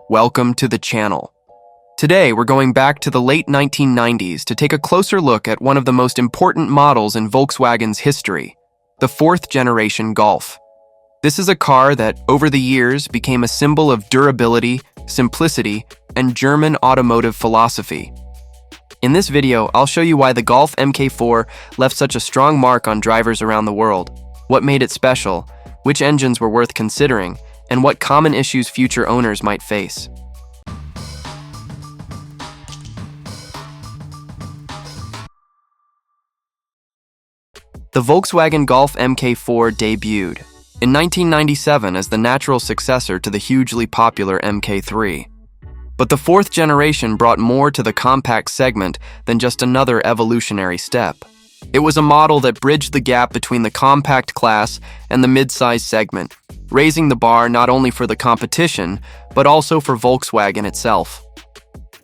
Welcome to the channel. Today, we're going back to the late 1990s to take a closer look at one of the most important models in Volkswagen's history, the fourth generation Golf. This is a car that, over the years, became a symbol of durability, simplicity, and German automotive philosophy. In this video, I'll show you why the Golf Mk4 left such a strong mark on drivers around the world, what made it special, which engines were worth considering, and what common issues future owners might face. The Volkswagen Golf Mk4 debuted in 1997 as the natural successor to the hugely popular Mk3. But the fourth generation brought more to the compact segment than just another evolutionary step. It was a model that bridged the gap between the compact class and the mid-size segment, raising the bar not only for the competition, but also for Volkswagen itself.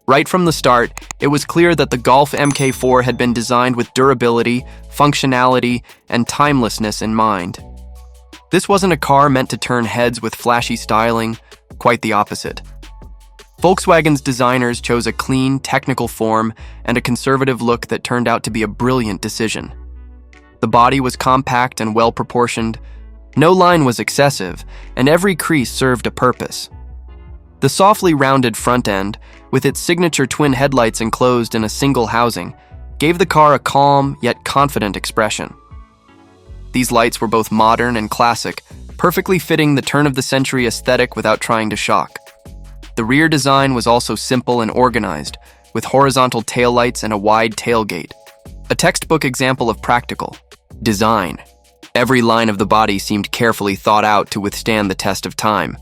Right from the start, it was clear that the Golf Mk4 had been designed with durability, functionality, and timelessness in mind. This wasn't a car meant to turn heads with flashy styling, quite the opposite. Volkswagen's designers chose a clean, technical form and a conservative look that turned out to be a brilliant decision. The body was compact and well-proportioned, no line was excessive, and every crease served a purpose. The softly rounded front end, with its signature twin headlights enclosed in a single housing, gave the car a calm yet confident expression. These lights were both modern and classic, perfectly fitting the turn-of-the-century aesthetic without trying to shock. The rear design was also simple and organized, with horizontal taillights and a wide tailgate. A textbook example of practical design. Every line of the body seemed carefully thought out to withstand the test of time.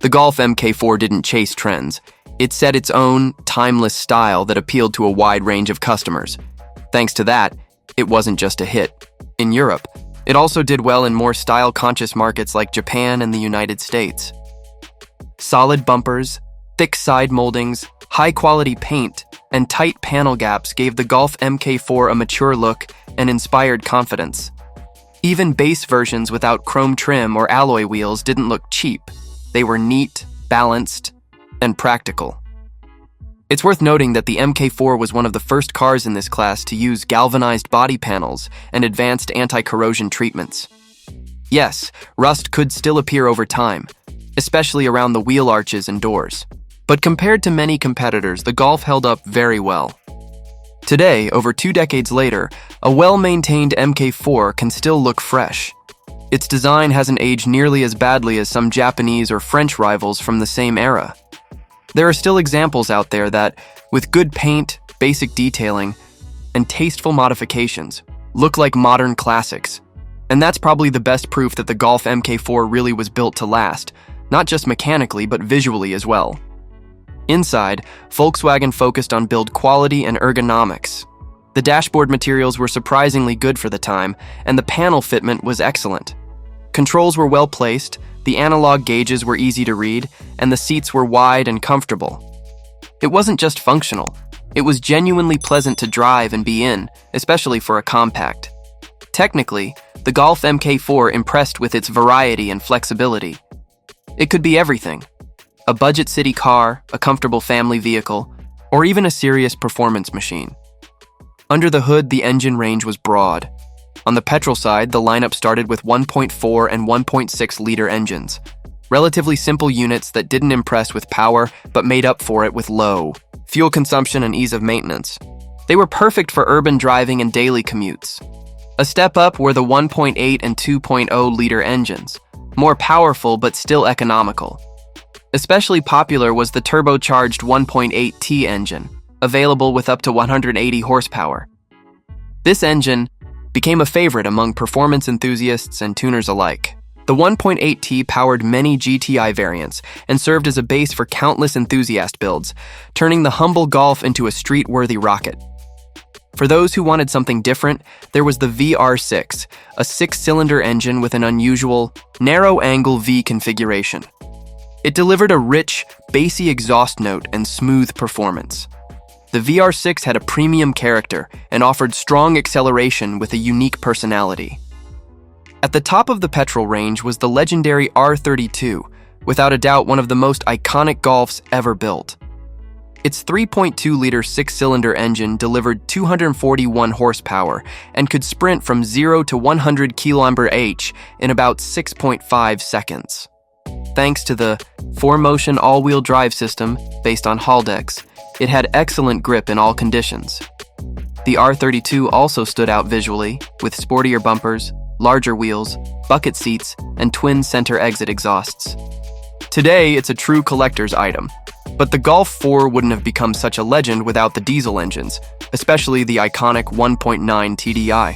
The Golf Mk4 didn't chase trends. It set its own, timeless style that appealed to a wide range of customers. Thanks to that, it wasn't just a hit. In Europe, it also did well in more style-conscious markets like Japan and the United States. Solid bumpers, thick side moldings, high-quality paint, and tight panel gaps gave the Golf Mk4 a mature look and inspired confidence. Even base versions without chrome trim or alloy wheels didn't look cheap. They were neat, balanced, and practical. It's worth noting that the Mk4 was one of the first cars in this class to use galvanized body panels and advanced anti-corrosion treatments. Yes, rust could still appear over time, especially around the wheel arches and doors. But compared to many competitors, the Golf held up very well. Today, over 2 decades later, a well-maintained Mk4 can still look fresh. Its design hasn't aged nearly as badly as some Japanese or French rivals from the same era. There are still examples out there that, with good paint, basic detailing, and tasteful modifications, look like modern classics. And that's probably the best proof that the Golf Mk4 really was built to last, not just mechanically, but visually as well. Inside, Volkswagen focused on build quality and ergonomics. The dashboard materials were surprisingly good for the time, and the panel fitment was excellent. Controls were well placed, the analog gauges were easy to read, and the seats were wide and comfortable. It wasn't just functional, it was genuinely pleasant to drive and be in, especially for a compact. Technically, the Golf Mk4 impressed with its variety and flexibility. It could be everything: a budget city car, a comfortable family vehicle, or even a serious performance machine. Under the hood, the engine range was broad. On the petrol side, the lineup started with 1.4 and 1.6-liter engines, relatively simple units that didn't impress with power but made up for it with low fuel consumption and ease of maintenance. They were perfect for urban driving and daily commutes. A step up were the 1.8 and 2.0-liter engines, more powerful but still economical. Especially popular was the turbocharged 1.8T engine, available with up to 180 horsepower. This engine became a favorite among performance enthusiasts and tuners alike. The 1.8T powered many GTI variants and served as a base for countless enthusiast builds, turning the humble Golf into a street-worthy rocket. For those who wanted something different, there was the VR6, a 6-cylinder engine with an unusual, narrow-angle V configuration. It delivered a rich, bassy exhaust note and smooth performance. The VR6 had a premium character and offered strong acceleration with a unique personality. At the top of the petrol range was the legendary R32, without a doubt one of the most iconic Golfs ever built. Its 3.2-liter six-cylinder engine delivered 241 horsepower and could sprint from 0 to 100 km/h in about 6.5 seconds. Thanks to the 4-motion all-wheel drive system based on Haldex, it had excellent grip in all conditions. The R32 also stood out visually, with sportier bumpers, larger wheels, bucket seats, and twin center exit exhausts. Today, it's a true collector's item, but the Golf 4 wouldn't have become such a legend without the diesel engines, especially the iconic 1.9 TDI.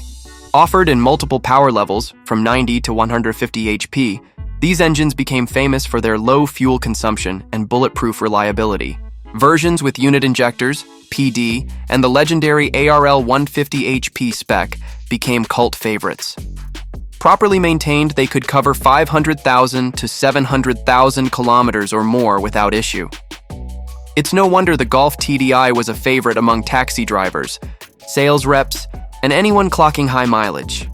Offered in multiple power levels, from 90 to 150 HP, these engines became famous for their low fuel consumption and bulletproof reliability. Versions with unit injectors, PD, and the legendary ARL 150 HP spec became cult favorites. Properly maintained, they could cover 500,000 to 700,000 kilometers or more without issue. It's no wonder the Golf TDI was a favorite among taxi drivers, sales reps, and anyone clocking high mileage.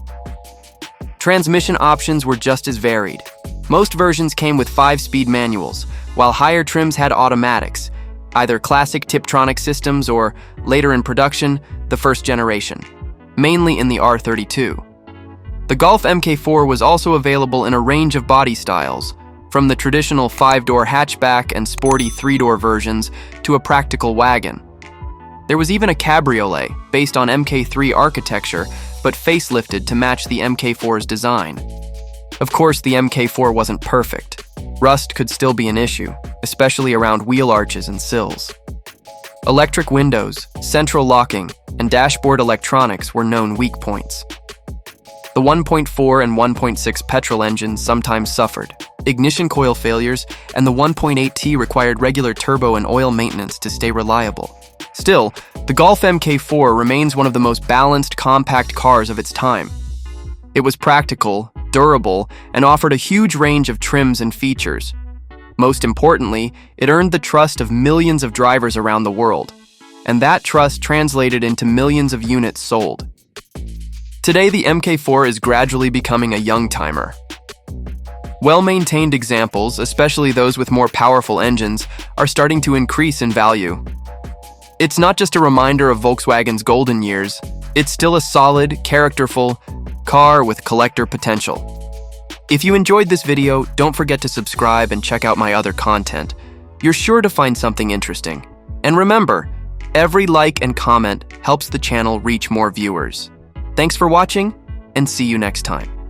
Transmission options were just as varied. Most versions came with 5-speed manuals, while higher trims had automatics, either classic Tiptronic systems or, later in production, the first generation, mainly in the R32. The Golf Mk4 was also available in a range of body styles, from the traditional 5-door hatchback and sporty 3-door versions to a practical wagon. There was even a cabriolet based on Mk3 architecture, but facelifted to match the Mk4's design. Of course, the Mk4 wasn't perfect. Rust could still be an issue, especially around wheel arches and sills. Electric windows, central locking, and dashboard electronics were known weak points. The 1.4 and 1.6 petrol engines sometimes suffered. Ignition coil failures, and the 1.8T required regular turbo and oil maintenance to stay reliable. Still, the Golf Mk4 remains one of the most balanced compact cars of its time. It was practical, durable, and offered a huge range of trims and features. Most importantly, it earned the trust of millions of drivers around the world, and that trust translated into millions of units sold. Today, the Mk4 is gradually becoming a young-timer. Well-maintained examples, especially those with more powerful engines, are starting to increase in value. It's not just a reminder of Volkswagen's golden years, it's still a solid, characterful car with collector potential. If you enjoyed this video, don't forget to subscribe and check out my other content. You're sure to find something interesting. And remember, every like and comment helps the channel reach more viewers. Thanks for watching, and see you next time.